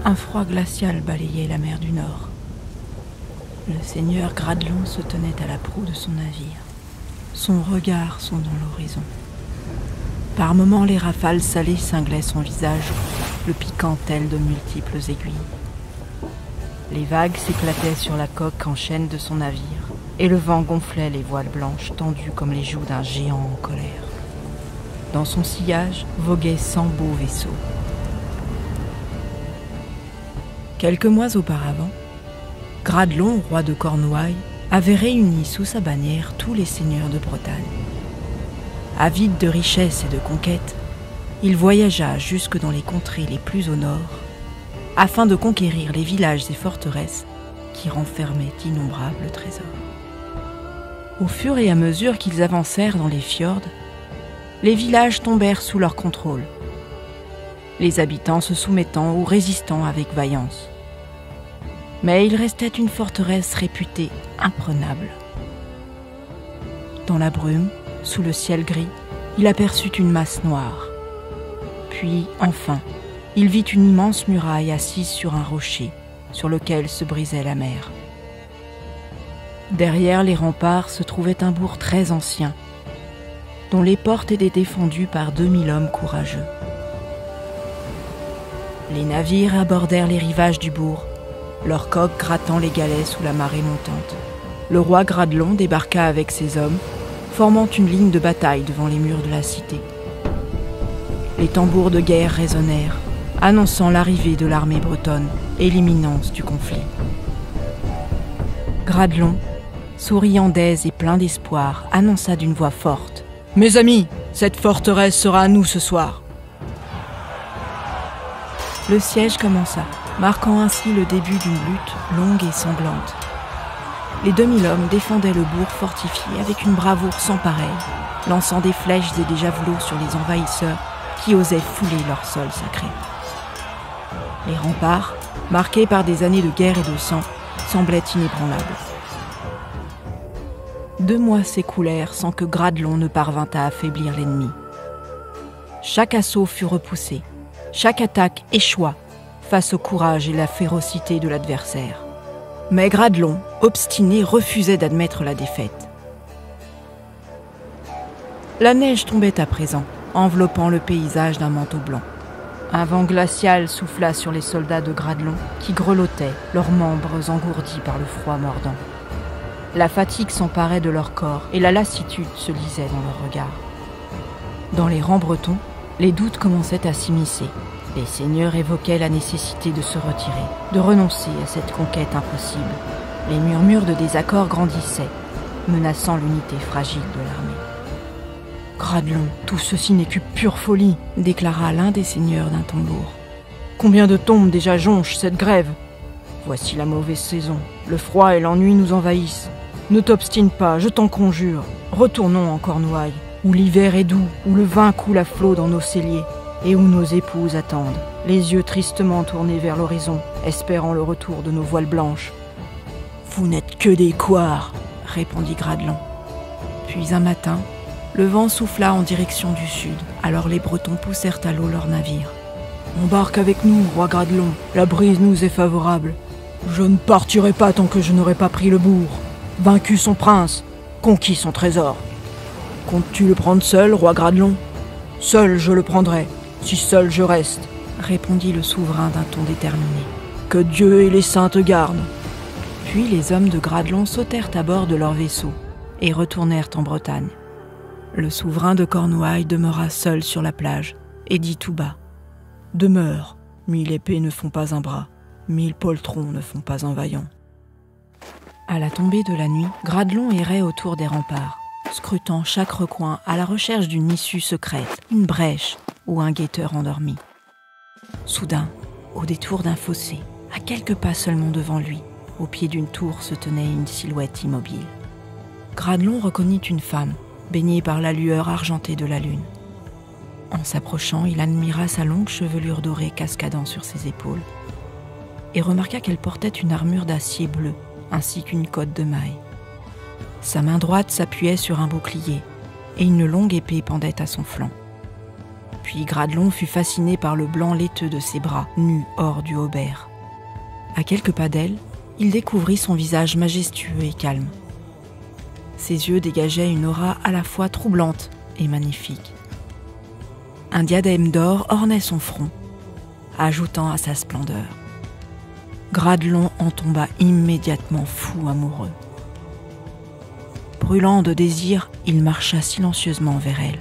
Un froid glacial balayait la mer du Nord. Le seigneur Gradelon se tenait à la proue de son navire, son regard sondant l'horizon. Par moments, les rafales salées cinglaient son visage, le piquant tel de multiples aiguilles. Les vagues s'éclataient sur la coque en chaîne de son navire, et le vent gonflait les voiles blanches tendues comme les joues d'un géant en colère. Dans son sillage voguaient 100 beaux vaisseaux. Quelques mois auparavant, Gradelon, roi de Cornouailles, avait réuni sous sa bannière tous les seigneurs de Bretagne. Avide de richesses et de conquêtes, il voyagea jusque dans les contrées les plus au nord, afin de conquérir les villages et forteresses qui renfermaient d'innombrables trésors. Au fur et à mesure qu'ils avancèrent dans les fjords, les villages tombèrent sous leur contrôle, les habitants se soumettant ou résistant avec vaillance. Mais il restait une forteresse réputée imprenable. Dans la brume, sous le ciel gris, il aperçut une masse noire. Puis, enfin, il vit une immense muraille assise sur un rocher, sur lequel se brisait la mer. Derrière les remparts se trouvait un bourg très ancien, dont les portes étaient défendues par 2000 hommes courageux. Les navires abordèrent les rivages du bourg, leurs coques grattant les galets sous la marée montante. Le roi Gradelon débarqua avec ses hommes, formant une ligne de bataille devant les murs de la cité. Les tambours de guerre résonnèrent, annonçant l'arrivée de l'armée bretonne et l'imminence du conflit. Gradelon, souriant d'aise et plein d'espoir, annonça d'une voix forte : « Mes amis, cette forteresse sera à nous ce soir !» Le siège commença, marquant ainsi le début d'une lutte longue et sanglante. Les 2000 hommes défendaient le bourg fortifié avec une bravoure sans pareille, lançant des flèches et des javelots sur les envahisseurs qui osaient fouler leur sol sacré. Les remparts, marqués par des années de guerre et de sang, semblaient inébranlables. 2 mois s'écoulèrent sans que Gradelon ne parvint à affaiblir l'ennemi. Chaque assaut fut repoussé, chaque attaque échoua face au courage et la férocité de l'adversaire. Mais Gradelon, obstiné, refusait d'admettre la défaite. La neige tombait à présent, enveloppant le paysage d'un manteau blanc. Un vent glacial souffla sur les soldats de Gradelon qui grelottaient, leurs membres engourdis par le froid mordant. La fatigue s'emparait de leur corps et la lassitude se lisait dans leur regard. Dans les rangs bretons, les doutes commençaient à s'immiscer. Les seigneurs évoquaient la nécessité de se retirer, de renoncer à cette conquête impossible. Les murmures de désaccord grandissaient, menaçant l'unité fragile de l'armée. « Gradelon, tout ceci n'est que pure folie !» déclara l'un des seigneurs d'un ton lourd. « Combien de tombes déjà jonchent cette grève ? Voici la mauvaise saison, le froid et l'ennui nous envahissent. Ne t'obstine pas, je t'en conjure, retournons en Cornouailles, où l'hiver est doux, où le vin coule à flot dans nos celliers, et où nos épouses attendent, les yeux tristement tournés vers l'horizon, espérant le retour de nos voiles blanches. « Vous n'êtes que des couards !» répondit Gradelon. Puis un matin, le vent souffla en direction du sud, alors les Bretons poussèrent à l'eau leurs navires. « Embarque avec nous, roi Gradelon, la brise nous est favorable. Je ne partirai pas tant que je n'aurai pas pris le bourg, vaincu son prince, conquis son trésor. Comptes-tu le prendre seul, roi Gradelon ? Seul je le prendrai. Si seul je reste, répondit le souverain d'un ton déterminé. Que Dieu et les saints te gardent. Puis les hommes de Gradelon sautèrent à bord de leur vaisseau et retournèrent en Bretagne. Le souverain de Cornouailles demeura seul sur la plage et dit tout bas : Demeure, 1000 épées ne font pas un bras, 1000 poltrons ne font pas un vaillant. À la tombée de la nuit, Gradelon errait autour des remparts, scrutant chaque recoin à la recherche d'une issue secrète, une brèche ou un guetteur endormi. Soudain, au détour d'un fossé, à quelques pas seulement devant lui, au pied d'une tour se tenait une silhouette immobile. Gradelon reconnut une femme, baignée par la lueur argentée de la lune. En s'approchant, il admira sa longue chevelure dorée cascadant sur ses épaules et remarqua qu'elle portait une armure d'acier bleu ainsi qu'une cotte de mailles. Sa main droite s'appuyait sur un bouclier et une longue épée pendait à son flanc. Puis Gradelon fut fasciné par le blanc laiteux de ses bras, nus hors du haubert. À quelques pas d'elle, il découvrit son visage majestueux et calme. Ses yeux dégageaient une aura à la fois troublante et magnifique. Un diadème d'or ornait son front, ajoutant à sa splendeur. Gradelon en tomba immédiatement fou amoureux. Brûlant de désir, il marcha silencieusement vers elle.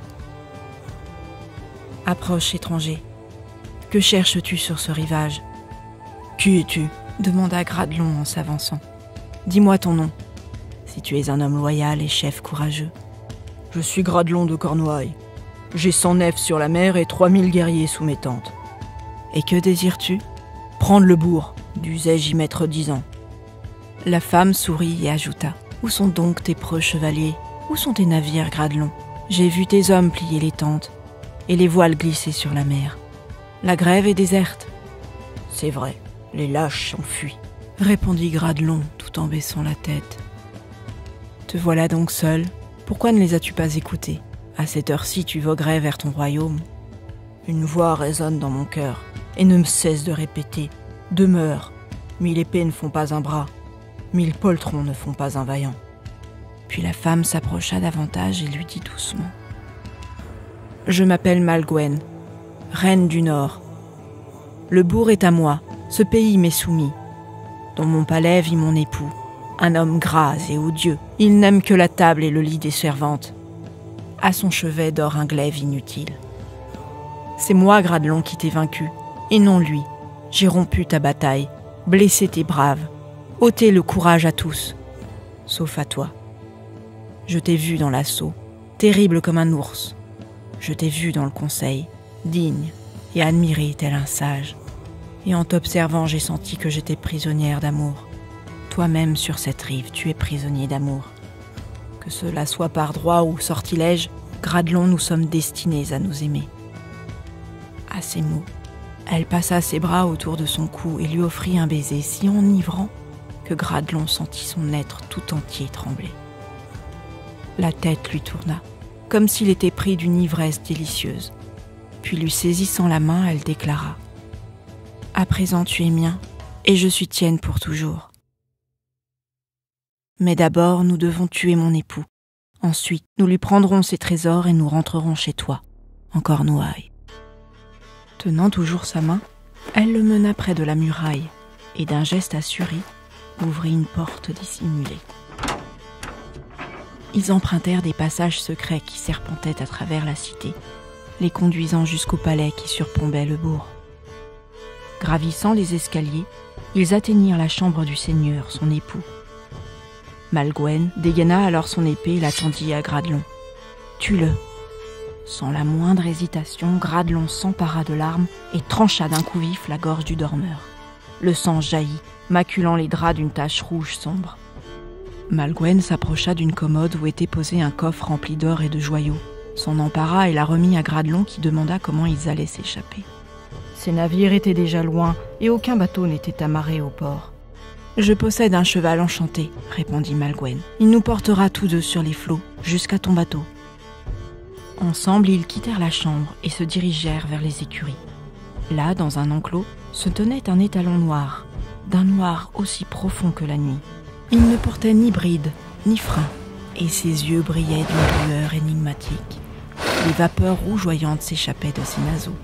« Approche, étranger. Que cherches-tu sur ce rivage ? Qui es-tu ? Demanda Gradelon en s'avançant. Dis-moi ton nom, si tu es un homme loyal et chef courageux. Je suis Gradelon de Cornouailles. J'ai 100 nefs sur la mer et 3000 guerriers sous mes tentes. Et que désires-tu ? Prendre le bourg, dusais-je y mettre 10 ans. La femme sourit et ajouta. Où sont donc tes preux chevaliers ? Où sont tes navires, Gradelon ? J'ai vu tes hommes plier les tentes et les voiles glisser sur la mer. La grève est déserte. C'est vrai, les lâches s'enfuient, répondit Gradelon tout en baissant la tête. Te voilà donc seul. Pourquoi ne les as-tu pas écoutés ? À cette heure-ci, tu voguerais vers ton royaume. Une voix résonne dans mon cœur et ne me cesse de répéter « Demeure, 1000 épées ne font pas un bras, 1000 poltrons ne font pas un vaillant. » Puis la femme s'approcha davantage et lui dit doucement « Je m'appelle Malgwen, reine du Nord. Le bourg est à moi, ce pays m'est soumis. Dans mon palais vit mon époux, un homme gras et odieux. Il n'aime que la table et le lit des servantes. À son chevet dort un glaive inutile. C'est moi, Gradelon, qui t'ai vaincu, et non lui. J'ai rompu ta bataille, blessé tes braves, ôté le courage à tous, sauf à toi. Je t'ai vu dans l'assaut, terrible comme un ours. Je t'ai vu dans le conseil, digne et admiré tel un sage. Et en t'observant, j'ai senti que j'étais prisonnière d'amour. Toi-même, sur cette rive, tu es prisonnier d'amour. Que cela soit par droit ou sortilège, Gradelon, nous sommes destinés à nous aimer. » À ces mots, elle passa ses bras autour de son cou et lui offrit un baiser si enivrant que Gradelon sentit son être tout entier trembler. La tête lui tourna, comme s'il était pris d'une ivresse délicieuse. Puis lui saisissant la main, elle déclara « À présent tu es mien, et je suis tienne pour toujours. Mais d'abord nous devons tuer mon époux. Ensuite nous lui prendrons ses trésors et nous rentrerons chez toi, en Cornouailles. » Tenant toujours sa main, elle le mena près de la muraille, et d'un geste assuré, ouvrit une porte dissimulée. Ils empruntèrent des passages secrets qui serpentaient à travers la cité, les conduisant jusqu'au palais qui surplombait le bourg. Gravissant les escaliers, ils atteignirent la chambre du seigneur, son époux. Malgwen dégaina alors son épée et la tendit à Gradelon. « Tue-le !» Sans la moindre hésitation, Gradelon s'empara de l'arme et trancha d'un coup vif la gorge du dormeur. Le sang jaillit, maculant les draps d'une tache rouge sombre. Malgwen s'approcha d'une commode où était posé un coffre rempli d'or et de joyaux, s'en empara et la remit à Gradelon qui demanda comment ils allaient s'échapper. Ces navires étaient déjà loin et aucun bateau n'était amarré au port. « Je possède un cheval enchanté, » répondit Malgwen. « Il nous portera tous deux sur les flots, jusqu'à ton bateau. » Ensemble, ils quittèrent la chambre et se dirigèrent vers les écuries. Là, dans un enclos, se tenait un étalon noir, d'un noir aussi profond que la nuit. Il ne portait ni bride, ni frein, et ses yeux brillaient d'une lueur énigmatique. Les vapeurs rougeoyantes s'échappaient de ses naseaux.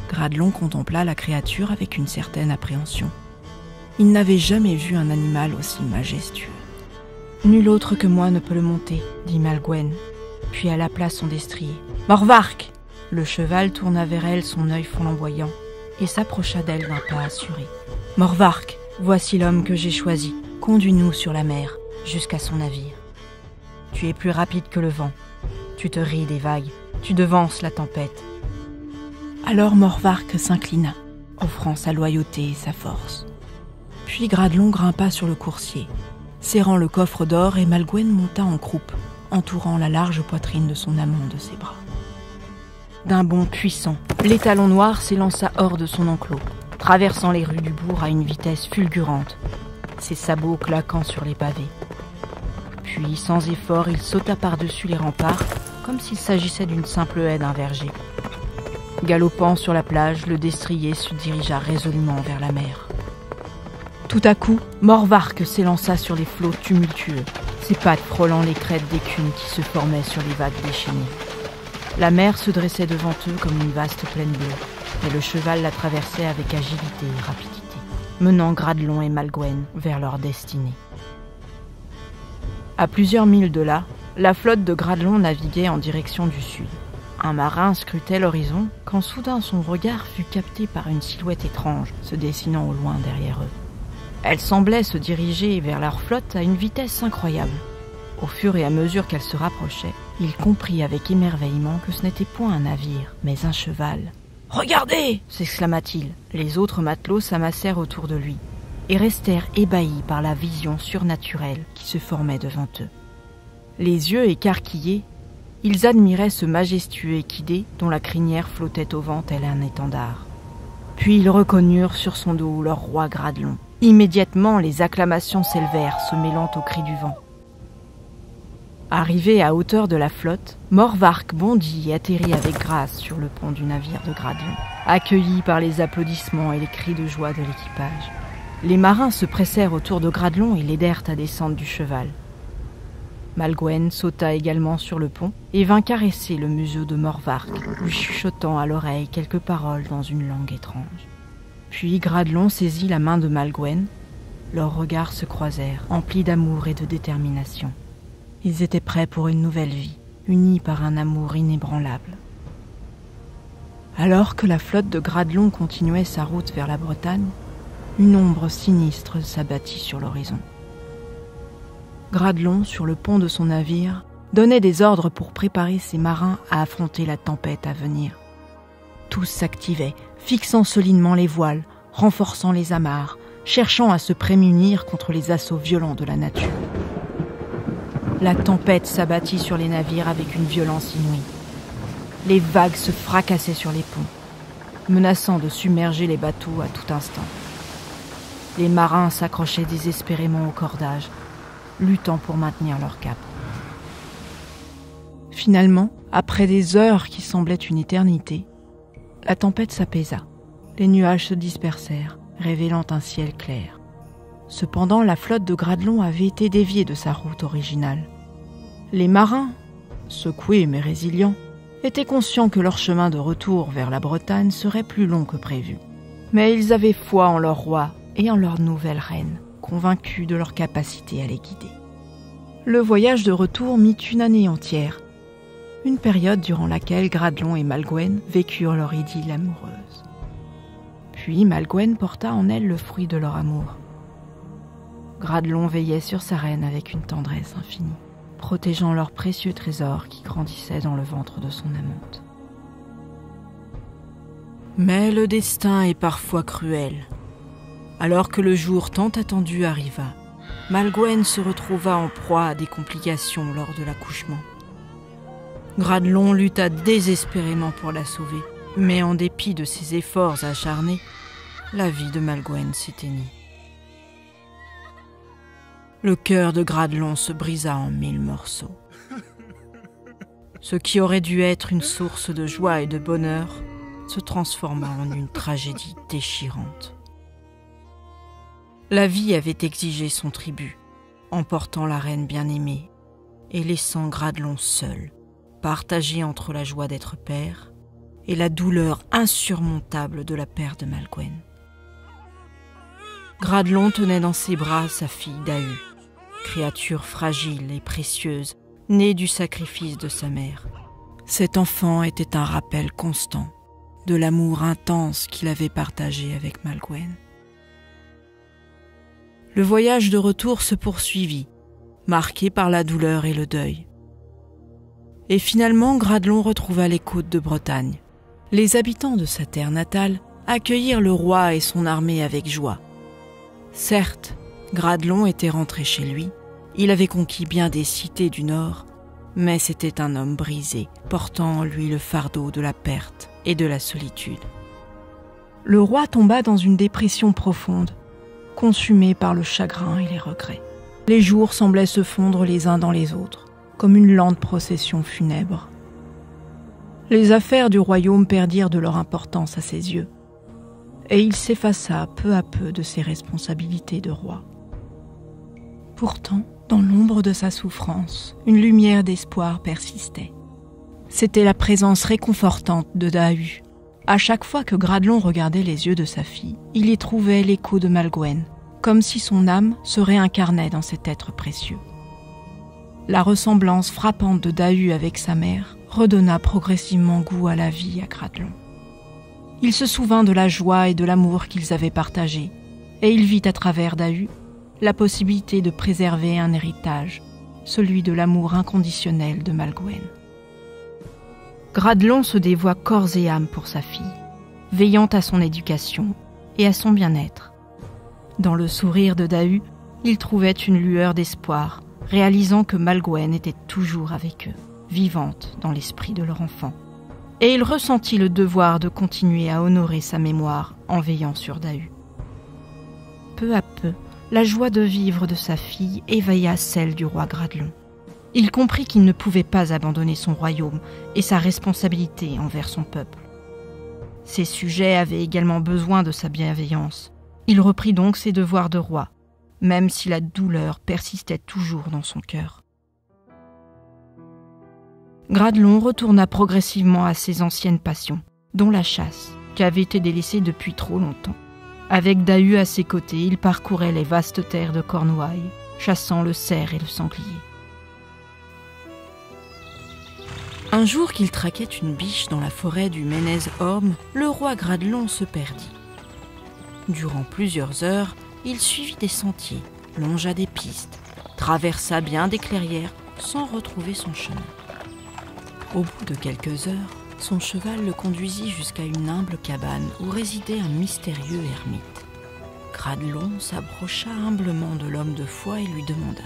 Gradelon contempla la créature avec une certaine appréhension. Il n'avait jamais vu un animal aussi majestueux. « Nul autre que moi ne peut le monter, » dit Malgwen. Puis elle appela son destrier. « Morvark !» Le cheval tourna vers elle son œil flamboyant et s'approcha d'elle d'un pas assuré. « Morvark, voici l'homme que j'ai choisi. Conduis-nous sur la mer, jusqu'à son navire. Tu es plus rapide que le vent. Tu te ris des vagues. Tu devances la tempête. » Alors Morvark s'inclina, offrant sa loyauté et sa force. Puis Gradelon grimpa sur le coursier, serrant le coffre d'or, et Malgwen monta en croupe, entourant la large poitrine de son amant de ses bras. D'un bond puissant, l'étalon noir s'élança hors de son enclos, traversant les rues du bourg à une vitesse fulgurante, ses sabots claquant sur les pavés. Puis, sans effort, il sauta par-dessus les remparts, comme s'il s'agissait d'une simple haie d'un verger. Galopant sur la plage, le destrier se dirigea résolument vers la mer. Tout à coup, Morvark s'élança sur les flots tumultueux, ses pattes frôlant les crêtes d'écume qui se formaient sur les vagues déchaînées. La mer se dressait devant eux comme une vaste plaine bleue, et le cheval la traversait avec agilité et rapidité, menant Gradelon et Malgwen vers leur destinée. À plusieurs milles de là, la flotte de Gradelon naviguait en direction du sud. Un marin scrutait l'horizon quand soudain son regard fut capté par une silhouette étrange se dessinant au loin derrière eux. Elle semblait se diriger vers leur flotte à une vitesse incroyable. Au fur et à mesure qu'elle se rapprochait, il comprit avec émerveillement que ce n'était point un navire, mais un cheval. « Regardez !» s'exclama-t-il. Les autres matelots s'amassèrent autour de lui et restèrent ébahis par la vision surnaturelle qui se formait devant eux. Les yeux écarquillés, ils admiraient ce majestueux équidé dont la crinière flottait au vent tel un étendard. Puis ils reconnurent sur son dos leur roi Gradelon. Immédiatement, les acclamations s'élevèrent, se mêlant aux cris du vent. Arrivé à hauteur de la flotte, Morvark bondit et atterrit avec grâce sur le pont du navire de Gradelon, accueilli par les applaudissements et les cris de joie de l'équipage. Les marins se pressèrent autour de Gradelon et l'aidèrent à descendre du cheval. Malgwen sauta également sur le pont et vint caresser le museau de Morvark, lui chuchotant à l'oreille quelques paroles dans une langue étrange. Puis Gradelon saisit la main de Malgwen. Leurs regards se croisèrent, emplis d'amour et de détermination. Ils étaient prêts pour une nouvelle vie, unis par un amour inébranlable. Alors que la flotte de Gradelon continuait sa route vers la Bretagne, une ombre sinistre s'abattit sur l'horizon. Gradelon, sur le pont de son navire, donnait des ordres pour préparer ses marins à affronter la tempête à venir. Tous s'activaient, fixant solidement les voiles, renforçant les amarres, cherchant à se prémunir contre les assauts violents de la nature. La tempête s'abattit sur les navires avec une violence inouïe. Les vagues se fracassaient sur les ponts, menaçant de submerger les bateaux à tout instant. Les marins s'accrochaient désespérément au cordage, luttant pour maintenir leur cap. Finalement, après des heures qui semblaient une éternité, la tempête s'apaisa. Les nuages se dispersèrent, révélant un ciel clair. Cependant, la flotte de Gradelon avait été déviée de sa route originale. Les marins, secoués mais résilients, étaient conscients que leur chemin de retour vers la Bretagne serait plus long que prévu. Mais ils avaient foi en leur roi et en leur nouvelle reine, convaincus de leur capacité à les guider. Le voyage de retour mit une année entière, une période durant laquelle Gradelon et Malgwen vécurent leur idylle amoureuse. Puis Malgwen porta en elle le fruit de leur amour. Gradelon veillait sur sa reine avec une tendresse infinie, protégeant leurs précieux trésors qui grandissaient dans le ventre de son amante. Mais le destin est parfois cruel. Alors que le jour tant attendu arriva, Malgwen se retrouva en proie à des complications lors de l'accouchement. Gradelon lutta désespérément pour la sauver, mais en dépit de ses efforts acharnés, la vie de Malgwen s'éteignit. Le cœur de Gradelon se brisa en 1000 morceaux. Ce qui aurait dû être une source de joie et de bonheur se transforma en une tragédie déchirante. La vie avait exigé son tribut, emportant la reine bien-aimée et laissant Gradelon seul, partagé entre la joie d'être père et la douleur insurmontable de la perte de Malgwen. Gradelon tenait dans ses bras sa fille Dahu, créature fragile et précieuse, née du sacrifice de sa mère. Cet enfant était un rappel constant de l'amour intense qu'il avait partagé avec Malgwen. Le voyage de retour se poursuivit, marqué par la douleur et le deuil. Et finalement, Gradelon retrouva les côtes de Bretagne. Les habitants de sa terre natale accueillirent le roi et son armée avec joie. Certes, Gradelon était rentré chez lui, il avait conquis bien des cités du Nord, mais c'était un homme brisé, portant en lui le fardeau de la perte et de la solitude. Le roi tomba dans une dépression profonde, consumé par le chagrin et les regrets. Les jours semblaient se fondre les uns dans les autres, comme une lente procession funèbre. Les affaires du royaume perdirent de leur importance à ses yeux, et il s'effaça peu à peu de ses responsabilités de roi. Pourtant, dans l'ombre de sa souffrance, une lumière d'espoir persistait. C'était la présence réconfortante de Dahu. À chaque fois que Gradelon regardait les yeux de sa fille, il y trouvait l'écho de Malgwen, comme si son âme se réincarnait dans cet être précieux. La ressemblance frappante de Dahu avec sa mère redonna progressivement goût à la vie à Gradelon. Il se souvint de la joie et de l'amour qu'ils avaient partagés, et il vit à travers Dahu la possibilité de préserver un héritage, celui de l'amour inconditionnel de Malgwen. Gradelon se dévoua corps et âme pour sa fille, veillant à son éducation et à son bien-être. Dans le sourire de Dahu, il trouvait une lueur d'espoir, réalisant que Malgwen était toujours avec eux, vivante dans l'esprit de leur enfant. Et il ressentit le devoir de continuer à honorer sa mémoire en veillant sur Dahu. Peu à peu, la joie de vivre de sa fille éveilla celle du roi Gradelon. Il comprit qu'il ne pouvait pas abandonner son royaume et sa responsabilité envers son peuple. Ses sujets avaient également besoin de sa bienveillance. Il reprit donc ses devoirs de roi, même si la douleur persistait toujours dans son cœur. Gradelon retourna progressivement à ses anciennes passions, dont la chasse, qui avait été délaissée depuis trop longtemps. Avec Dahu à ses côtés, il parcourait les vastes terres de Cornouailles, chassant le cerf et le sanglier. Un jour qu'il traquait une biche dans la forêt du Ménez-Orme, le roi Gradelon se perdit. Durant plusieurs heures, il suivit des sentiers, longea des pistes, traversa bien des clairières sans retrouver son chemin. Au bout de quelques heures, son cheval le conduisit jusqu'à une humble cabane où résidait un mystérieux ermite. Gradelon s'approcha humblement de l'homme de foi et lui demanda :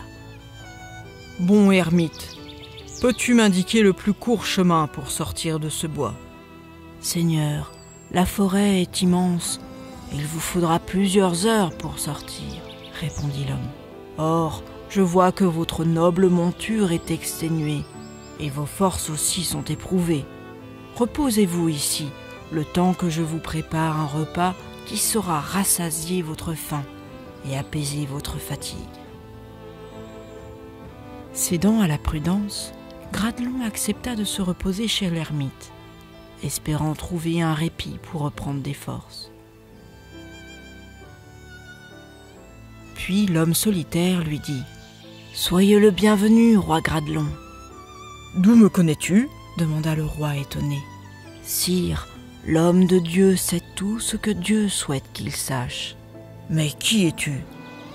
« Bon ermite, peux-tu m'indiquer le plus court chemin pour sortir de ce bois ? » ?»« Seigneur, la forêt est immense. Il vous faudra plusieurs heures pour sortir, » répondit l'homme. « Or, je vois que votre noble monture est exténuée, et vos forces aussi sont éprouvées. Reposez-vous ici, le temps que je vous prépare un repas qui saura rassasier votre faim et apaiser votre fatigue. » Cédant à la prudence, Gradelon accepta de se reposer chez l'ermite, espérant trouver un répit pour reprendre des forces. Puis l'homme solitaire lui dit : « Soyez le bienvenu, roi Gradelon. »« D'où me connais-tu » demanda le roi étonné. « Sire, l'homme de Dieu sait tout ce que Dieu souhaite qu'il sache. »« Mais qui es-tu ?»«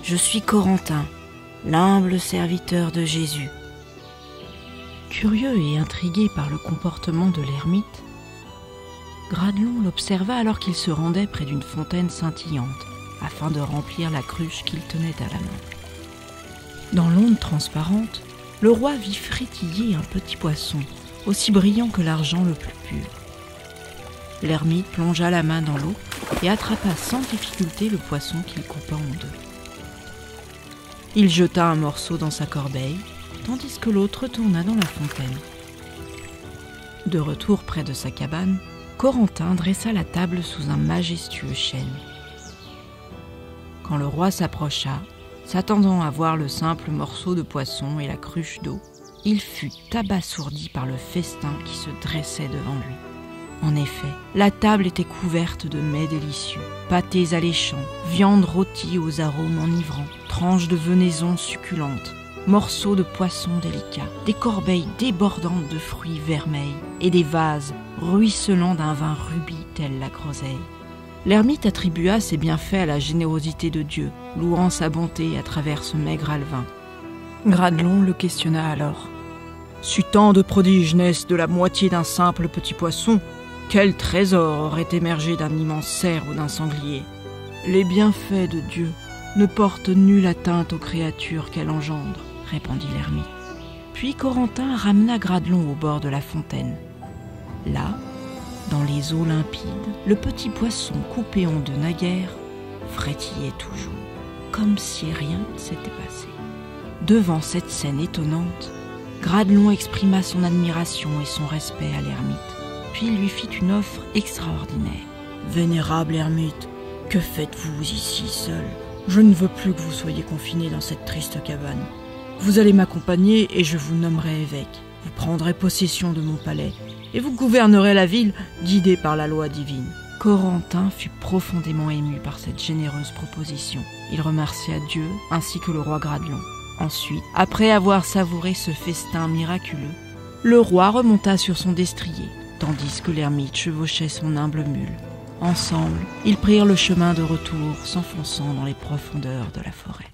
Je suis Corentin, l'humble serviteur de Jésus. » Curieux et intrigué par le comportement de l'ermite, Gradelon l'observa alors qu'il se rendait près d'une fontaine scintillante afin de remplir la cruche qu'il tenait à la main. Dans l'onde transparente, le roi vit frétiller un petit poisson, aussi brillant que l'argent le plus pur. L'ermite plongea la main dans l'eau et attrapa sans difficulté le poisson qu'il coupa en deux. Il jeta un morceau dans sa corbeille, tandis que l'autre retourna dans la fontaine. De retour près de sa cabane, Corentin dressa la table sous un majestueux chêne. Quand le roi s'approcha, s'attendant à voir le simple morceau de poisson et la cruche d'eau, il fut abasourdi par le festin qui se dressait devant lui. En effet, la table était couverte de mets délicieux, pâtés alléchants, viande rôtie aux arômes enivrants, tranches de venaison succulentes, morceaux de poissons délicats, des corbeilles débordantes de fruits vermeils et des vases ruisselants d'un vin rubis tel la groseille. L'ermite attribua ses bienfaits à la générosité de Dieu, louant sa bonté à travers ce maigre alevin. Gradelon le questionna alors. « Si tant de prodiges naissent de la moitié d'un simple petit poisson, quel trésor aurait émergé d'un immense cerf ou d'un sanglier ? Les bienfaits de Dieu ne portent nulle atteinte aux créatures qu'elle engendre, » répondit l'ermite. Puis Corentin ramena Gradelon au bord de la fontaine. Là, dans les eaux limpides, le petit poisson coupé en deux naguère frétillait toujours, comme si rien ne s'était passé. Devant cette scène étonnante, Gradelon exprima son admiration et son respect à l'ermite. puis il lui fit une offre extraordinaire. « Vénérable ermite, que faites-vous ici seul ? Je ne veux plus que vous soyez confiné dans cette triste cabane. Vous allez m'accompagner et je vous nommerai évêque. Vous prendrez possession de mon palais et vous gouvernerez la ville, guidé par la loi divine. » Corentin fut profondément ému par cette généreuse proposition. Il remercia Dieu ainsi que le roi Gradelon. Ensuite, après avoir savouré ce festin miraculeux, le roi remonta sur son destrier, tandis que l'ermite chevauchait son humble mule. Ensemble, ils prirent le chemin de retour, s'enfonçant dans les profondeurs de la forêt.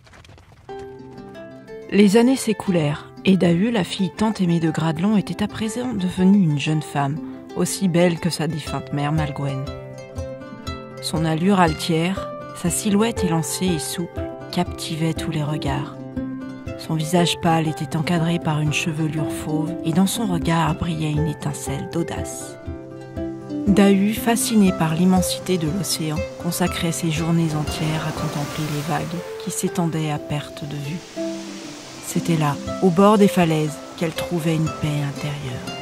Les années s'écoulèrent, et Dahu, la fille tant aimée de Gradelon, était à présent devenue une jeune femme, aussi belle que sa défunte mère Malgwen. Son allure altière, sa silhouette élancée et souple, captivaient tous les regards. Son visage pâle était encadré par une chevelure fauve, et dans son regard brillait une étincelle d'audace. Dahu, fasciné par l'immensité de l'océan, consacrait ses journées entières à contempler les vagues qui s'étendaient à perte de vue. C'était là, au bord des falaises, qu'elle trouvait une paix intérieure.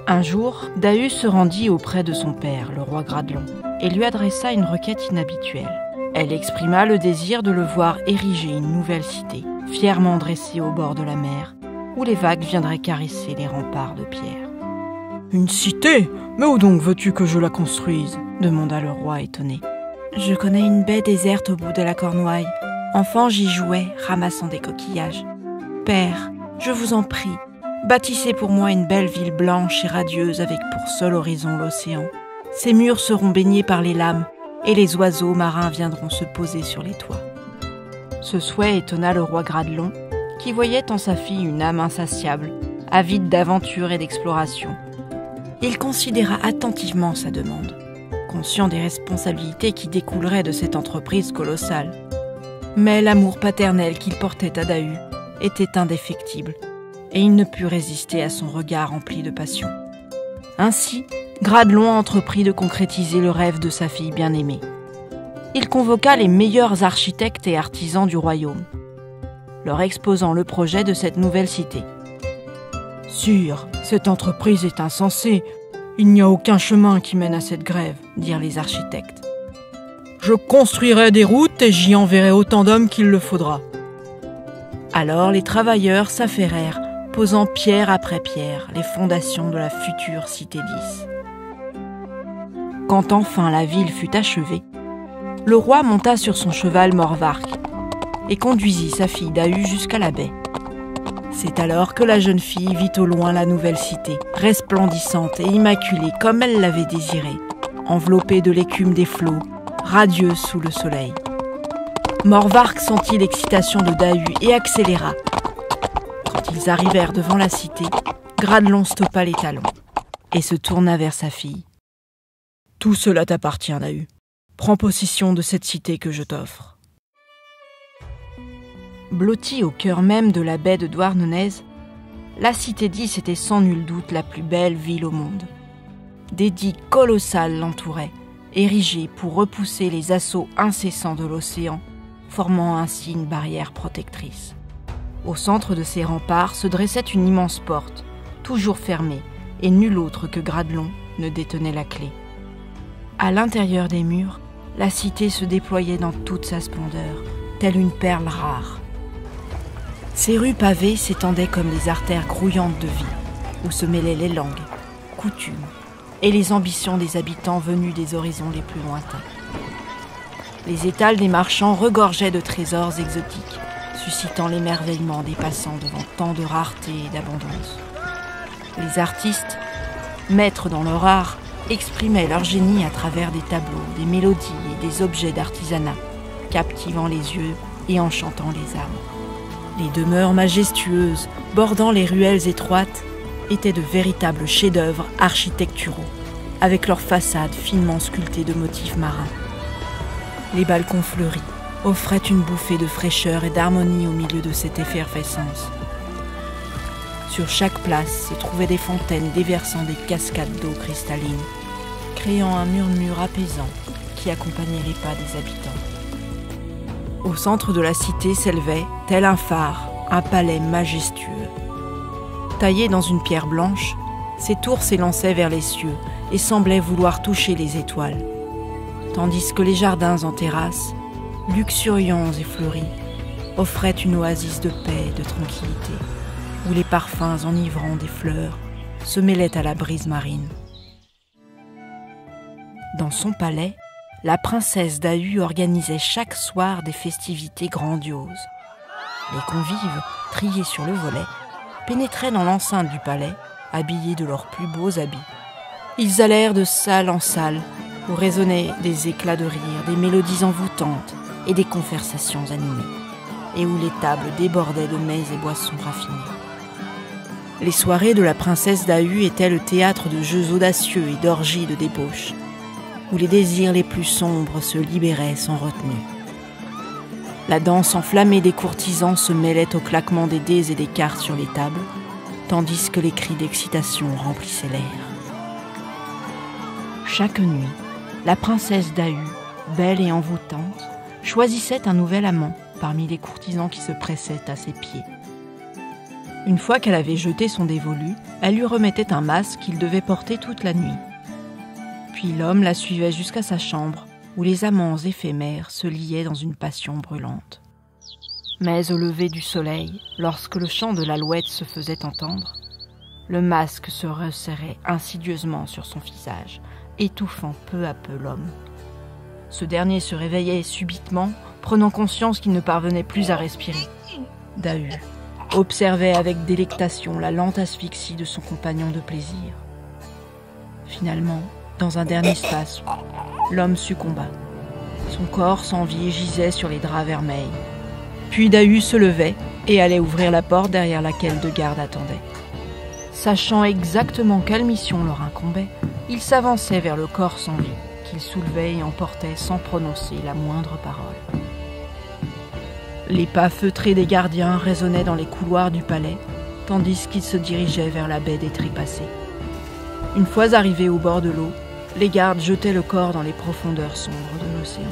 Un jour, Dahu se rendit auprès de son père, le roi Gradelon, et lui adressa une requête inhabituelle. Elle exprima le désir de le voir ériger une nouvelle cité, fièrement dressée au bord de la mer, où les vagues viendraient caresser les remparts de pierre. « Une cité ? Mais où donc veux-tu que je la construise ?» demanda le roi étonné. « Je connais une baie déserte au bout de la Cornouaille. Enfant, j'y jouais, ramassant des coquillages. Père, je vous en prie, bâtissez pour moi une belle ville blanche et radieuse avec pour seul horizon l'océan. Ses murs seront baignés par les lames et les oiseaux marins viendront se poser sur les toits. » Ce souhait étonna le roi Gradelon, qui voyait en sa fille une âme insatiable, avide d'aventure et d'exploration. Il considéra attentivement sa demande, conscient des responsabilités qui découleraient de cette entreprise colossale. Mais l'amour paternel qu'il portait à Dahu était indéfectible, et il ne put résister à son regard rempli de passion. Ainsi, Gradelon entreprit de concrétiser le rêve de sa fille bien-aimée. Il convoqua les meilleurs architectes et artisans du royaume, leur exposant le projet de cette nouvelle cité. « Sire, cette entreprise est insensée. Il n'y a aucun chemin qui mène à cette grève, » dirent les architectes. « Je construirai des routes et j'y enverrai autant d'hommes qu'il le faudra. » Alors les travailleurs s'affairèrent, posant pierre après pierre les fondations de la future cité 10. Quand enfin la ville fut achevée, le roi monta sur son cheval Morvark et conduisit sa fille Dahu jusqu'à la baie. C'est alors que la jeune fille vit au loin la nouvelle cité, resplendissante et immaculée comme elle l'avait désirée, enveloppée de l'écume des flots, radieuse sous le soleil. Morvark sentit l'excitation de Dahu et accéléra. Quand ils arrivèrent devant la cité, Gradelon stoppa les talons et se tourna vers sa fille. « Tout cela t'appartient, Dahu. Prends possession de cette cité que je t'offre. » Blottie au cœur même de la baie de Douarnenez, la cité 10 était sans nul doute la plus belle ville au monde. Des digues colossales l'entouraient, érigées pour repousser les assauts incessants de l'océan, formant ainsi une barrière protectrice. Au centre de ces remparts se dressait une immense porte, toujours fermée, et nul autre que Gradelon ne détenait la clé. À l'intérieur des murs, la cité se déployait dans toute sa splendeur, telle une perle rare. Ces rues pavées s'étendaient comme des artères grouillantes de vie, où se mêlaient les langues, coutumes et les ambitions des habitants venus des horizons les plus lointains. Les étals des marchands regorgeaient de trésors exotiques, suscitant l'émerveillement des passants devant tant de rareté et d'abondance. Les artistes, maîtres dans leur art, exprimaient leur génie à travers des tableaux, des mélodies et des objets d'artisanat, captivant les yeux et enchantant les âmes. Les demeures majestueuses, bordant les ruelles étroites, étaient de véritables chefs-d'œuvre architecturaux, avec leurs façades finement sculptées de motifs marins. Les balcons fleuris offraient une bouffée de fraîcheur et d'harmonie au milieu de cette effervescence. Sur chaque place se trouvaient des fontaines déversant des cascades d'eau cristalline, créant un murmure apaisant qui accompagnait les pas des habitants. Au centre de la cité s'élevait, tel un phare, un palais majestueux. Taillé dans une pierre blanche, Ses tours s'élançaient vers les cieux et semblaient vouloir toucher les étoiles, tandis que les jardins en terrasse, luxuriants et fleuris, offraient une oasis de paix et de tranquillité, où les parfums enivrants des fleurs se mêlaient à la brise marine. Dans son palais, la princesse d'Ahu organisait chaque soir des festivités grandioses. Les convives, triés sur le volet, pénétraient dans l'enceinte du palais, habillés de leurs plus beaux habits. Ils allèrent de salle en salle, où résonnaient des éclats de rire, des mélodies envoûtantes et des conversations animées, et où les tables débordaient de mets et boissons raffinés. Les soirées de la princesse d'Ahu étaient le théâtre de jeux audacieux et d'orgies de débauche, où les désirs les plus sombres se libéraient sans retenue. La danse enflammée des courtisans se mêlait au claquement des dés et des cartes sur les tables, tandis que les cris d'excitation remplissaient l'air. Chaque nuit, la princesse d'Ahu, belle et envoûtante, choisissait un nouvel amant parmi les courtisans qui se pressaient à ses pieds. Une fois qu'elle avait jeté son dévolu, elle lui remettait un masque qu'il devait porter toute la nuit. Puis l'homme la suivait jusqu'à sa chambre, où les amants éphémères se liaient dans une passion brûlante. Mais au lever du soleil, lorsque le chant de l'alouette se faisait entendre, le masque se resserrait insidieusement sur son visage, étouffant peu à peu l'homme. Ce dernier se réveillait subitement, prenant conscience qu'il ne parvenait plus à respirer. Dahu observait avec délectation la lente asphyxie de son compagnon de plaisir. Finalement, dans un dernier spasme, l'homme succomba. Son corps sans vie gisait sur les draps vermeils. Puis Dahu se levait et allait ouvrir la porte derrière laquelle deux gardes attendaient. Sachant exactement quelle mission leur incombait, il s'avançait vers le corps sans vie, qu'il soulevait et emportait sans prononcer la moindre parole. Les pas feutrés des gardiens résonnaient dans les couloirs du palais, tandis qu'ils se dirigeaient vers la baie des Trépassés. Une fois arrivés au bord de l'eau, les gardes jetaient le corps dans les profondeurs sombres de l'océan.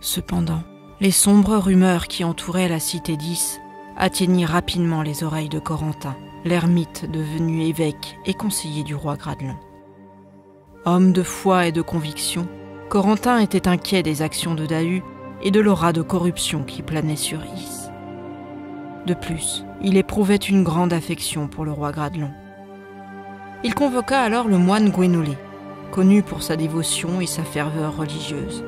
Cependant, les sombres rumeurs qui entouraient la cité d'Ys atteignirent rapidement les oreilles de Corentin, l'ermite devenu évêque et conseiller du roi Gradelon. Homme de foi et de conviction, Corentin était inquiet des actions de Dahu et de l'aura de corruption qui planait sur Ys. De plus, il éprouvait une grande affection pour le roi Gradelon. Il convoqua alors le moine Gwénolé, connu pour sa dévotion et sa ferveur religieuse.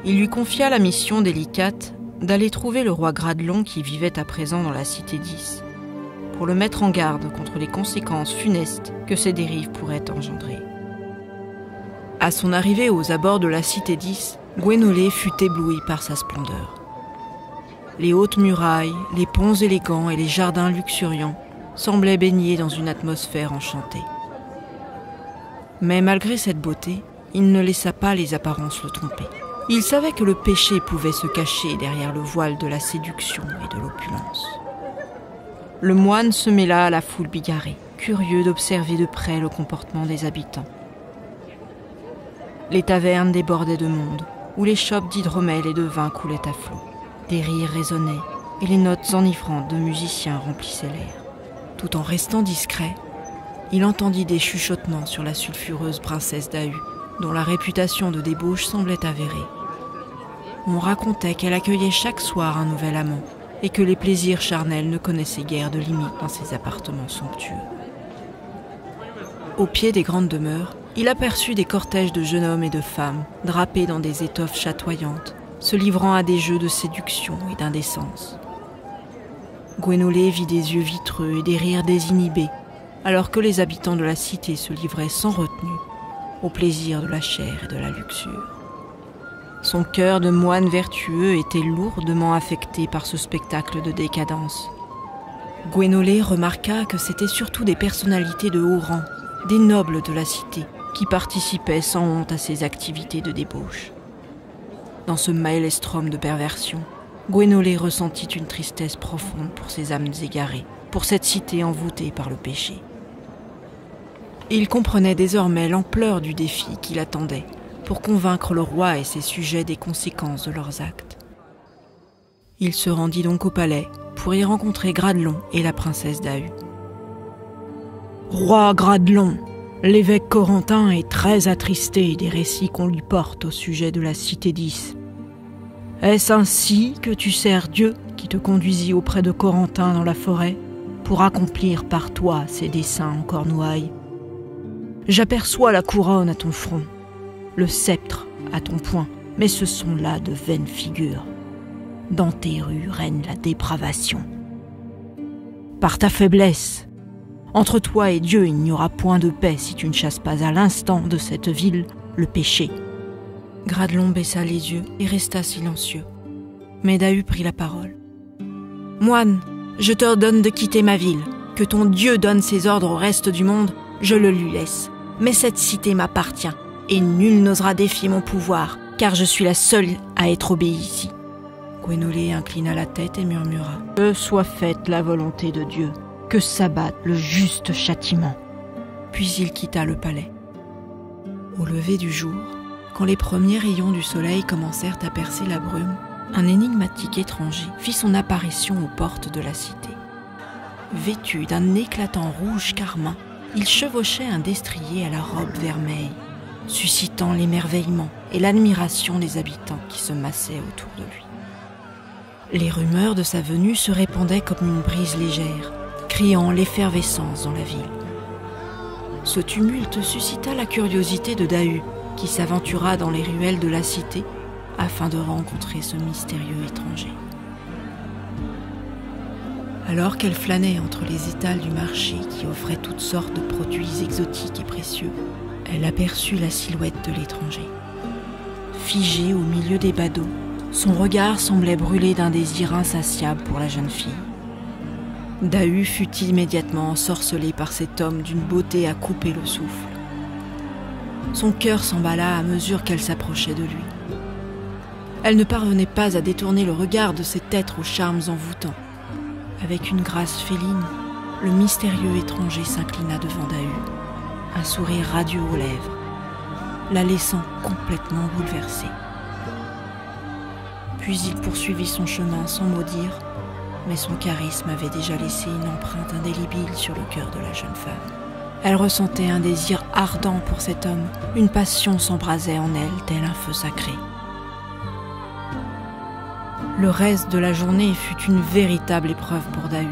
Il lui confia la mission délicate d'aller trouver le roi Gradelon qui vivait à présent dans la cité d'Ys, pour le mettre en garde contre les conséquences funestes que ces dérives pourraient engendrer. À son arrivée aux abords de la cité d'Ys, Gwénolé fut ébloui par sa splendeur. Les hautes murailles, les ponts élégants et les jardins luxuriants semblaient baignés dans une atmosphère enchantée. Mais malgré cette beauté, il ne laissa pas les apparences le tromper. Il savait que le péché pouvait se cacher derrière le voile de la séduction et de l'opulence. Le moine se mêla à la foule bigarrée, curieux d'observer de près le comportement des habitants. Les tavernes débordaient de monde, où les chopes d'hydromel et de vin coulaient à flot. Des rires résonnaient, et les notes enivrantes de musiciens remplissaient l'air. Tout en restant discret, il entendit des chuchotements sur la sulfureuse princesse d'Ahu, dont la réputation de débauche semblait avérée. On racontait qu'elle accueillait chaque soir un nouvel amant, et que les plaisirs charnels ne connaissaient guère de limite dans ses appartements somptueux. Au pied des grandes demeures, il aperçut des cortèges de jeunes hommes et de femmes, drapés dans des étoffes chatoyantes, se livrant à des jeux de séduction et d'indécence. Gwénolé vit des yeux vitreux et des rires désinhibés, alors que les habitants de la cité se livraient sans retenue au plaisir de la chair et de la luxure. Son cœur de moine vertueux était lourdement affecté par ce spectacle de décadence. Gwénolé remarqua que c'étaient surtout des personnalités de haut rang, des nobles de la cité, qui participaient sans honte à ces activités de débauche. Dans ce maelstrom de perversion, Gwénolé ressentit une tristesse profonde pour ces âmes égarées, pour cette cité envoûtée par le péché. Il comprenait désormais l'ampleur du défi qui l'attendait pour convaincre le roi et ses sujets des conséquences de leurs actes. Il se rendit donc au palais pour y rencontrer Gradelon et la princesse Dahu. « Roi Gradelon, l'évêque Corentin est très attristé des récits qu'on lui porte au sujet de la cité d'Ys. Est-ce ainsi que tu sers Dieu qui te conduisit auprès de Corentin dans la forêt pour accomplir par toi ses desseins en Cornouailles? J'aperçois la couronne à ton front, le sceptre à ton poing, mais ce sont là de vaines figures. Dans tes rues règne la dépravation. Par ta faiblesse, entre toi et Dieu il n'y aura point de paix si tu ne chasses pas à l'instant de cette ville le péché. » Gradelon baissa les yeux et resta silencieux. Mais Dahu prit la parole. « Moine, je t'ordonne de quitter ma ville. Que ton Dieu donne ses ordres au reste du monde, je le lui laisse. Mais cette cité m'appartient, et nul n'osera défier mon pouvoir, car je suis la seule à être obéie ici. » Gwénolé inclina la tête et murmura « Que soit faite la volonté de Dieu, que s'abatte le juste châtiment. » Puis il quitta le palais. Au lever du jour, quand les premiers rayons du soleil commencèrent à percer la brume, un énigmatique étranger fit son apparition aux portes de la cité. Vêtu d'un éclatant rouge carmin, il chevauchait un destrier à la robe vermeille, suscitant l'émerveillement et l'admiration des habitants qui se massaient autour de lui. Les rumeurs de sa venue se répandaient comme une brise légère, criant l'effervescence dans la ville. Ce tumulte suscita la curiosité de Dahu, qui s'aventura dans les ruelles de la cité afin de rencontrer ce mystérieux étranger. Alors qu'elle flânait entre les étals du marché qui offraient toutes sortes de produits exotiques et précieux, elle aperçut la silhouette de l'étranger. Figé au milieu des badauds, son regard semblait brûler d'un désir insatiable pour la jeune fille. Dahu fut immédiatement ensorcelé par cet homme d'une beauté à couper le souffle. Son cœur s'emballa à mesure qu'elle s'approchait de lui. Elle ne parvenait pas à détourner le regard de cet être aux charmes envoûtants. Avec une grâce féline, le mystérieux étranger s'inclina devant Dahu, un sourire radieux aux lèvres, la laissant complètement bouleversée. Puis il poursuivit son chemin sans mot dire, mais son charisme avait déjà laissé une empreinte indélébile sur le cœur de la jeune femme. Elle ressentait un désir ardent pour cet homme, une passion s'embrasait en elle tel un feu sacré. Le reste de la journée fut une véritable épreuve pour Dahu,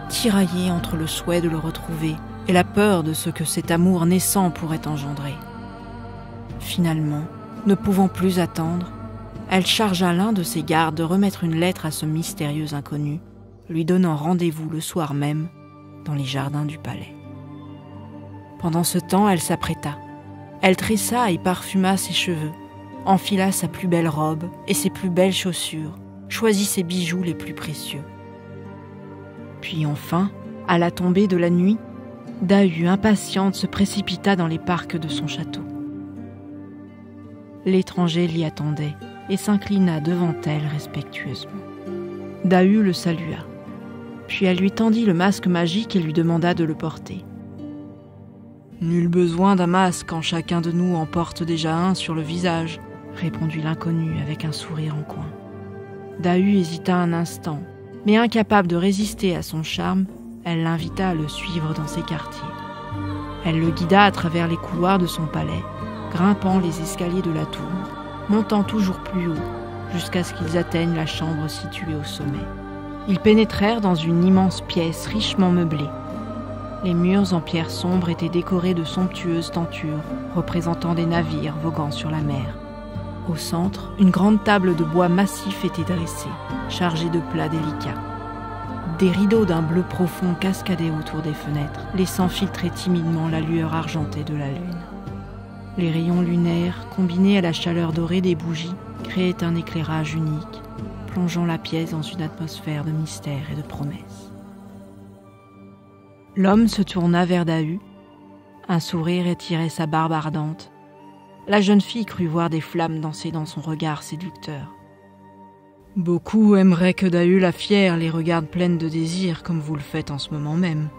tiraillée entre le souhait de le retrouver et la peur de ce que cet amour naissant pourrait engendrer. Finalement, ne pouvant plus attendre, elle chargea l'un de ses gardes de remettre une lettre à ce mystérieux inconnu, lui donnant rendez-vous le soir même dans les jardins du palais. Pendant ce temps, elle s'apprêta. Elle tressa et parfuma ses cheveux, enfila sa plus belle robe et ses plus belles chaussures, choisit ses bijoux les plus précieux. Puis enfin, à la tombée de la nuit, Dahu, impatiente, se précipita dans les parcs de son château. L'étranger l'y attendait et s'inclina devant elle respectueusement. Dahu le salua, puis elle lui tendit le masque magique et lui demanda de le porter. « Nul besoin d'un masque quand chacun de nous en porte déjà un sur le visage, » répondit l'inconnu avec un sourire en coin. Dahu hésita un instant, mais incapable de résister à son charme, elle l'invita à le suivre dans ses quartiers. Elle le guida à travers les couloirs de son palais, grimpant les escaliers de la tour, montant toujours plus haut, jusqu'à ce qu'ils atteignent la chambre située au sommet. Ils pénétrèrent dans une immense pièce richement meublée. Les murs en pierre sombre étaient décorés de somptueuses tentures, représentant des navires voguant sur la mer. Au centre, une grande table de bois massif était dressée, chargée de plats délicats. Des rideaux d'un bleu profond cascadaient autour des fenêtres, laissant filtrer timidement la lueur argentée de la lune. Les rayons lunaires, combinés à la chaleur dorée des bougies, créaient un éclairage unique, plongeant la pièce dans une atmosphère de mystère et de promesse. L'homme se tourna vers Dahu. Un sourire étirait sa barbe ardente. La jeune fille crut voir des flammes danser dans son regard séducteur. « Beaucoup aimeraient que Dahu la fière les regarde pleines de désir comme vous le faites en ce moment même. »«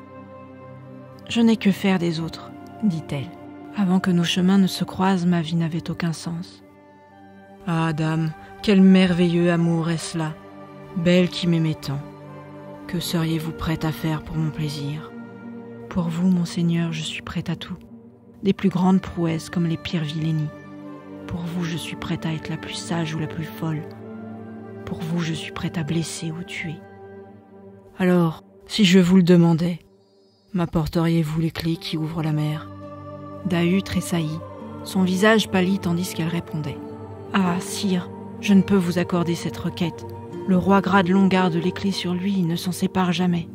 Je n'ai que faire des autres, » dit-elle. « Avant que nos chemins ne se croisent, ma vie n'avait aucun sens. »« Ah, dame, quel merveilleux amour est-ce là ! Belle qui m'aimait tant, que seriez-vous prête à faire pour mon plaisir? Pour vous, mon Seigneur, je suis prête à tout, des plus grandes prouesses comme les pires vilainies. Pour vous, je suis prête à être la plus sage ou la plus folle. Pour vous, je suis prête à blesser ou tuer. Alors, si je vous le demandais, m'apporteriez-vous les clés qui ouvrent la mer? Dahu tressaillit, son visage pâlit tandis qu'elle répondait. Ah, sire, je ne peux vous accorder cette requête. Le roi Gradelon garde les clés sur lui, il ne s'en sépare jamais.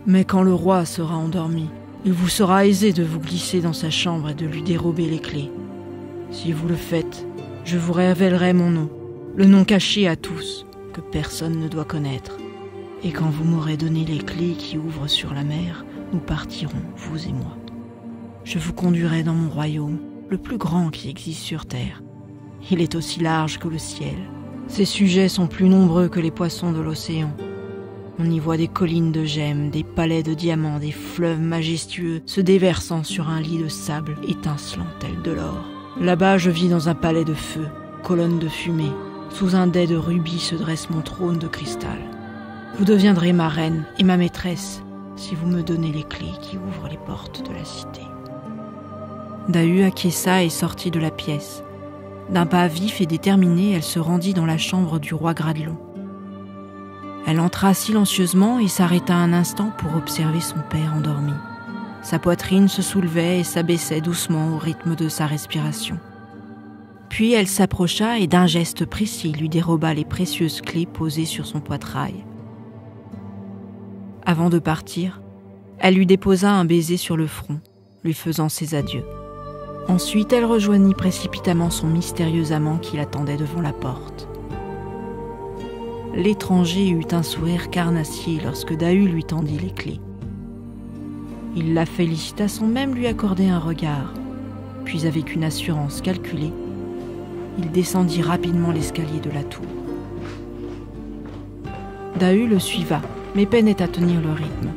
Mais quand le roi sera endormi, il vous sera aisé de vous glisser dans sa chambre et de lui dérober les clés. Si vous le faites, je vous révélerai mon nom, le nom caché à tous, que personne ne doit connaître. Et quand vous m'aurez donné les clés qui ouvrent sur la mer, nous partirons, vous et moi. Je vous conduirai dans mon royaume, le plus grand qui existe sur terre. Il est aussi large que le ciel. Ses sujets sont plus nombreux que les poissons de l'océan. On y voit des collines de gemmes, des palais de diamants, des fleuves majestueux se déversant sur un lit de sable étincelant tel de l'or. Là-bas, je vis dans un palais de feu, colonne de fumée. Sous un dais de rubis se dresse mon trône de cristal. Vous deviendrez ma reine et ma maîtresse si vous me donnez les clés qui ouvrent les portes de la cité. Dahu acquiesça et sortit de la pièce. D'un pas vif et déterminé, elle se rendit dans la chambre du roi Gradelon. Elle entra silencieusement et s'arrêta un instant pour observer son père endormi. Sa poitrine se soulevait et s'abaissait doucement au rythme de sa respiration. Puis elle s'approcha et d'un geste précis lui déroba les précieuses clés posées sur son poitrail. Avant de partir, elle lui déposa un baiser sur le front, lui faisant ses adieux. Ensuite, elle rejoignit précipitamment son mystérieux amant qui l'attendait devant la porte. L'étranger eut un sourire carnassier lorsque Dahu lui tendit les clés. Il la félicita sans même lui accorder un regard, puis avec une assurance calculée, il descendit rapidement l'escalier de la tour. Dahu le suiva, mais peinait à tenir le rythme.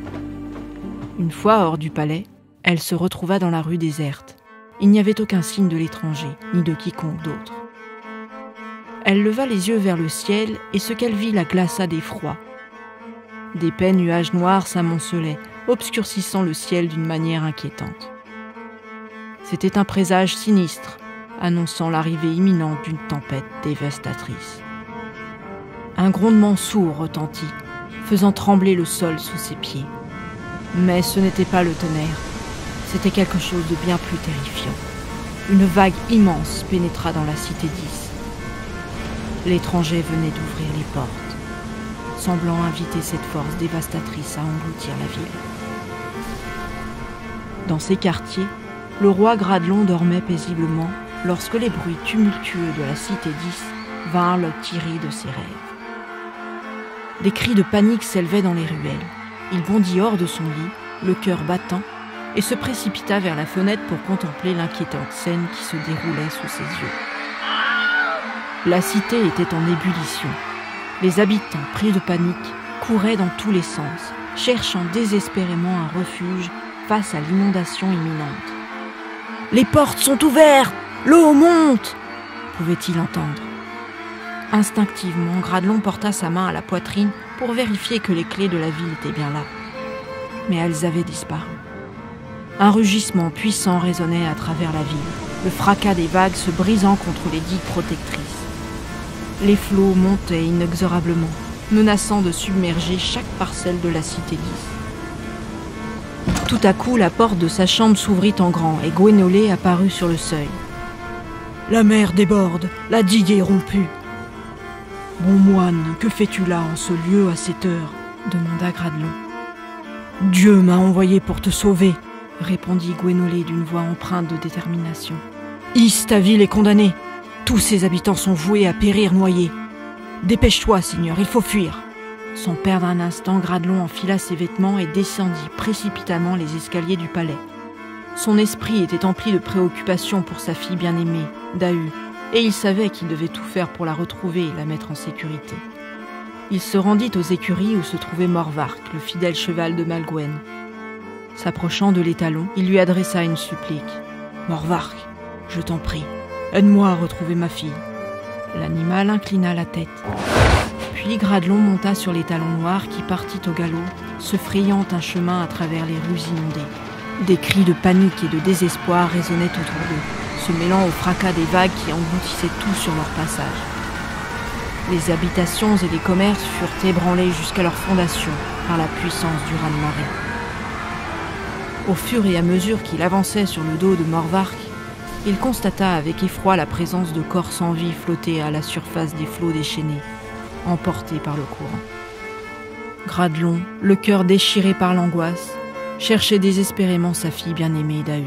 Une fois hors du palais, elle se retrouva dans la rue déserte. Il n'y avait aucun signe de l'étranger, ni de quiconque d'autre. Elle leva les yeux vers le ciel, et ce qu'elle vit la glaça d'effroi. D'épais nuages noirs s'amoncelaient, obscurcissant le ciel d'une manière inquiétante. C'était un présage sinistre, annonçant l'arrivée imminente d'une tempête dévastatrice. Un grondement sourd retentit, faisant trembler le sol sous ses pieds. Mais ce n'était pas le tonnerre, c'était quelque chose de bien plus terrifiant. Une vague immense pénétra dans la cité 10. L'étranger venait d'ouvrir les portes, semblant inviter cette force dévastatrice à engloutir la ville. Dans ces quartiers, le roi Gradelon dormait paisiblement lorsque les bruits tumultueux de la cité 10 vinrent le tirer de ses rêves. Des cris de panique s'élevaient dans les ruelles. Il bondit hors de son lit, le cœur battant, et se précipita vers la fenêtre pour contempler l'inquiétante scène qui se déroulait sous ses yeux. La cité était en ébullition. Les habitants, pris de panique, couraient dans tous les sens, cherchant désespérément un refuge face à l'inondation imminente. « Les portes sont ouvertes! L'eau monte !» pouvait-il entendre. Instinctivement, Gradelon porta sa main à la poitrine pour vérifier que les clés de la ville étaient bien là. Mais elles avaient disparu. Un rugissement puissant résonnait à travers la ville, le fracas des vagues se brisant contre les digues protectrices. Les flots montaient inexorablement, menaçant de submerger chaque parcelle de la cité 10. Tout à coup, la porte de sa chambre s'ouvrit en grand et Gwénolé apparut sur le seuil. « La mer déborde, la digue est rompue. »« Bon moine, que fais-tu là en ce lieu à cette heure ?» demanda Gradelon. « Dieu m'a envoyé pour te sauver, » répondit Gwénolé d'une voix empreinte de détermination. « Is, ta ville est condamnée. Tous ses habitants sont voués à périr noyés. Dépêche-toi, Seigneur, il faut fuir. » Sans perdre un instant, Gradelon enfila ses vêtements et descendit précipitamment les escaliers du palais. Son esprit était empli de préoccupation pour sa fille bien-aimée, Dahu, et il savait qu'il devait tout faire pour la retrouver et la mettre en sécurité. Il se rendit aux écuries où se trouvait Morvark, le fidèle cheval de Malgwen. S'approchant de l'étalon, il lui adressa une supplique. « Morvark, je t'en prie, aide-moi à retrouver ma fille. » L'animal inclina la tête, puis Puis Gradelon monta sur l'étalon noir qui partit au galop, se frayant un chemin à travers les rues inondées. Des cris de panique et de désespoir résonnaient autour d'eux, se mêlant au fracas des vagues qui engloutissaient tout sur leur passage. Les habitations et les commerces furent ébranlés jusqu'à leur fondation par la puissance du raz-de-marée. Au fur et à mesure qu'il avançait sur le dos de Morvark, il constata avec effroi la présence de corps sans vie flotter à la surface des flots déchaînés, emportés par le courant. Gradelon, le cœur déchiré par l'angoisse, cherchait désespérément sa fille bien-aimée Dahu.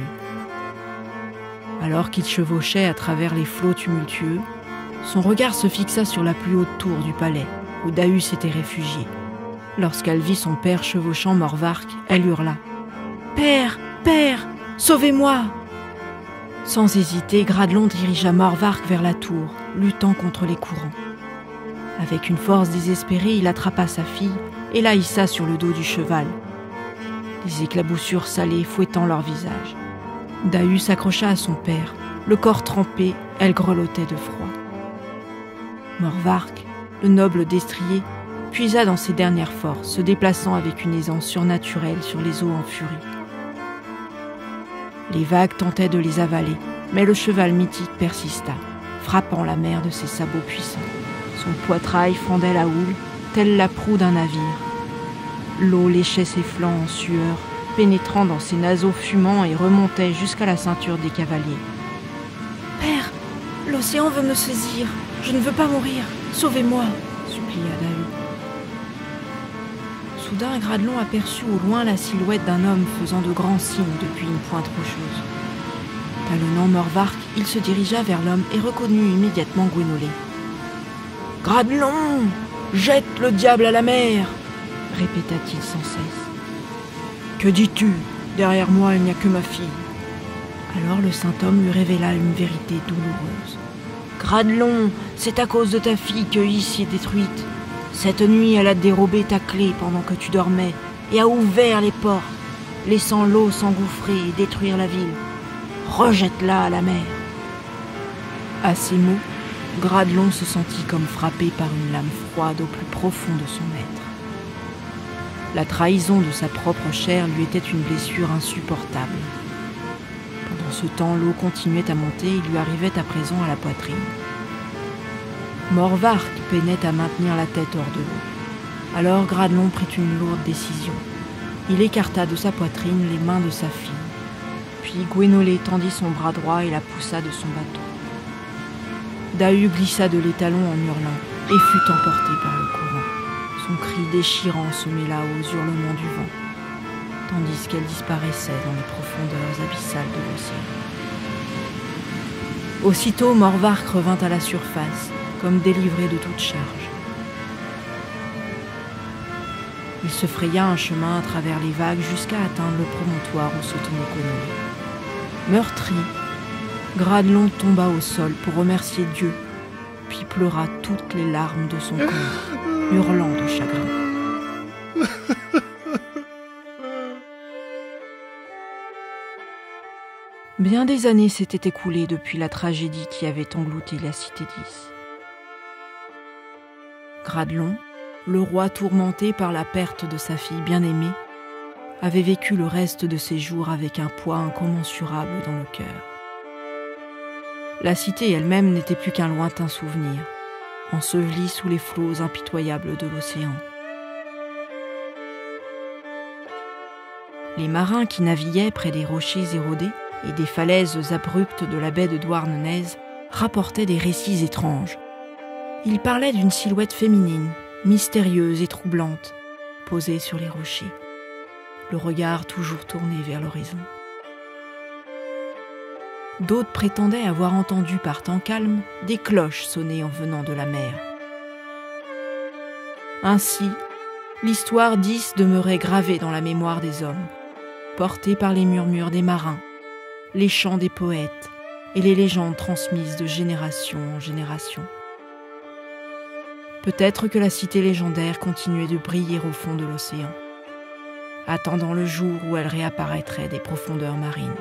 Alors qu'il chevauchait à travers les flots tumultueux, son regard se fixa sur la plus haute tour du palais, où Dahu s'était réfugiée. Lorsqu'elle vit son père chevauchant Morvark, elle hurla « Père, père, sauvez-moi » Sans hésiter, Gradelon dirigea Morvark vers la tour, luttant contre les courants. Avec une force désespérée, il attrapa sa fille et la hissa sur le dos du cheval, les éclaboussures salées fouettant leur visage. Dahu s'accrocha à son père, le corps trempé, elle grelottait de froid. Morvark, le noble destrier, puisa dans ses dernières forces, se déplaçant avec une aisance surnaturelle sur les eaux en furie. Les vagues tentaient de les avaler, mais le cheval mythique persista, frappant la mer de ses sabots puissants. Son poitrail fendait la houle, telle la proue d'un navire. L'eau léchait ses flancs en sueur, pénétrant dans ses naseaux fumants et remontait jusqu'à la ceinture des cavaliers. « Père, l'océan veut me saisir. Je ne veux pas mourir. Sauvez-moi » supplia Dahu. Soudain, Gradelon aperçut au loin la silhouette d'un homme faisant de grands signes depuis une pointe rocheuse. Talonnant Morvark, il se dirigea vers l'homme et reconnut immédiatement Gwénolé. « Gradelon, jette le diable à la mer !» répéta-t-il sans cesse. « Que dis-tu ? Derrière moi, il n'y a que ma fille. » Alors le saint homme lui révéla une vérité douloureuse. « Gradelon, c'est à cause de ta fille que Ys est détruite. Cette nuit, elle a dérobé ta clé pendant que tu dormais et a ouvert les portes, laissant l'eau s'engouffrer et détruire la ville. Rejette-la à la mer. » À ces mots, Gradelon se sentit comme frappé par une lame froide au plus profond de son être. La trahison de sa propre chair lui était une blessure insupportable. Pendant ce temps, l'eau continuait à monter et lui arrivait à présent à la poitrine. Morvark peinait à maintenir la tête hors de l'eau. Alors Gradelon prit une lourde décision. Il écarta de sa poitrine les mains de sa fille. Puis Gwénolé tendit son bras droit et la poussa de son bateau. Dahu glissa de l'étalon en hurlant et fut emporté par le courant. Son cri déchirant se mêla aux hurlements du vent, tandis qu'elle disparaissait dans les profondeurs abyssales de l'océan. Aussitôt, Morvark revint à la surface, comme délivré de toute charge. Il se fraya un chemin à travers les vagues jusqu'à atteindre le promontoire où se tenait Gwénolé. Meurtri, Gradelon tomba au sol pour remercier Dieu, puis pleura toutes les larmes de son corps, hurlant de chagrin. Bien des années s'étaient écoulées depuis la tragédie qui avait englouti la cité d'Ys. Gradelon, le roi tourmenté par la perte de sa fille bien-aimée, avait vécu le reste de ses jours avec un poids incommensurable dans le cœur. La cité elle-même n'était plus qu'un lointain souvenir, ensevelie sous les flots impitoyables de l'océan. Les marins qui naviguaient près des rochers érodés et des falaises abruptes de la baie de Douarnenez rapportaient des récits étranges. Ils parlaient d'une silhouette féminine, mystérieuse et troublante, posée sur les rochers, le regard toujours tourné vers l'horizon. D'autres prétendaient avoir entendu par temps calme des cloches sonner en venant de la mer. Ainsi, l'histoire d'Ys demeurait gravée dans la mémoire des hommes, portée par les murmures des marins, les chants des poètes et les légendes transmises de génération en génération. Peut-être que la cité légendaire continuait de briller au fond de l'océan, attendant le jour où elle réapparaîtrait des profondeurs marines.